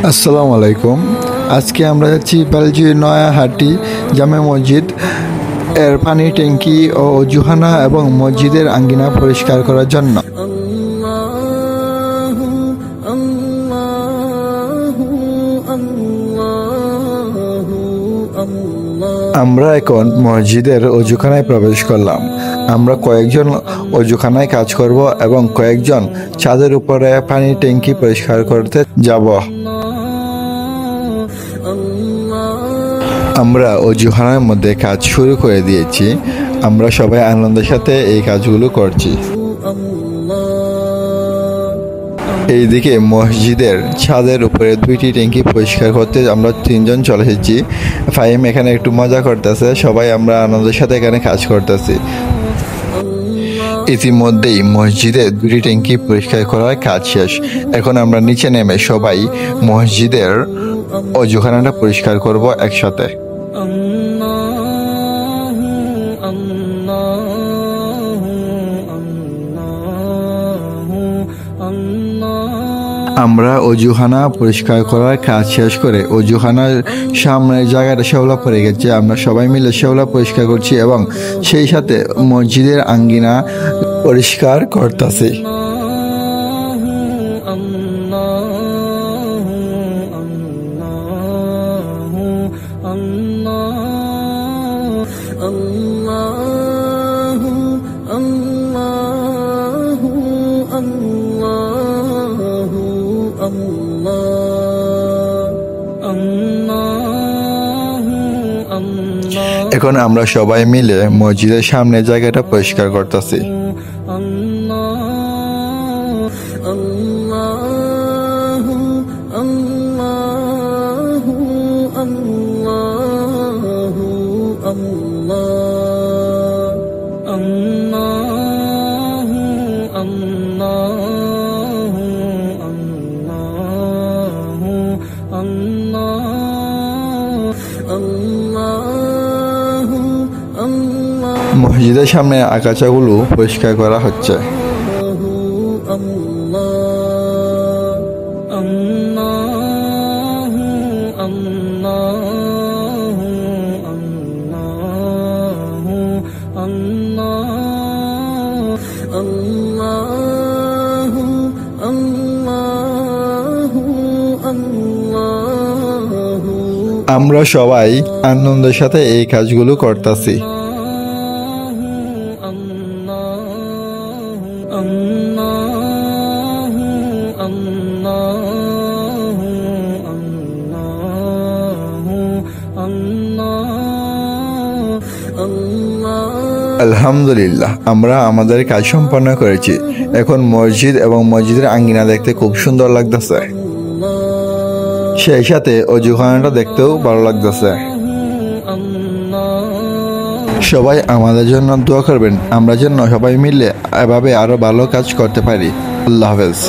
আসসালামু আলাইকুম। আজকে আমরা যাচ্ছি বেলজির নয়াহাটি জামে মসজিদ এর পানি ট্যাঙ্কি ও অজুখানা এবং মসজিদের আঙ্গিনা পরিষ্কার করার জন্য। আমরা এখন মসজিদের অজুখানায় প্রবেশ করলাম। আমরা কয়েকজন অজুখানায় কাজ করব এবং কয়েকজন ছাদের উপরে পানি ট্যাঙ্কি পরিষ্কার করতে যাব। আমরা অজুখানার মধ্যে কাজ শুরু করে দিয়েছি। আমরা সবাই আনন্দের সাথে এই কাজগুলো করছি। এইদিকে মসজিদের ছাদের উপরে 2টি ট্যাঙ্কি পরিষ্কার করতে আমরা 3 জন চলে এসেছি। ফাহিম এখানে একটু মজা করতেছে, সবাই আমরা আনন্দের সাথে এখানে কাজ করতেছি। ইতিমধ্যেই মসজিদে 2টি ট্যাঙ্কি পরিষ্কার করার কাজ শেষ। এখন আমরা নিচে নেমে সবাই মসজিদের অজুখানাটা পরিষ্কার করব একসাথে। আমরা অজুখানা পরিষ্কার করার কাজ শেষ করে অজুখানার সামনের জায়গাটা শ্যাওলা পড়ে গেছে। আমরা সবাই মিলে শ্যাওলা পরিষ্কার করছি এবং সেই সাথে মসজিদের আঙ্গিনা পরিষ্কার করতেছি। এখন আমরা সবাই মিলে মসজিদের সামনে জায়গাটা পরিষ্কার করতেছি। মসজিদের সামনে আগাছাগুলো পরিষ্কার করা হচ্ছে। আমরা সবাই আনন্দের সাথে এই কাজগুলো করতেছি। আলহামদুলিল্লাহ, আমরা আমাদের কাজ সম্পন্ন করেছি। এখন মসজিদ এবং মসজিদের আঙ্গিনা দেখতে খুব সুন্দর লাগতেছে, সেই সাথে অজুখানাটা দেখতেও ভালো লাগতেছে। সবাই আমাদের জন্য দোয়া করবেন, আমরা যেন সবাই মিলে এভাবে আরো ভালো কাজ করতে পারি। আল্লাহ হাফেজ।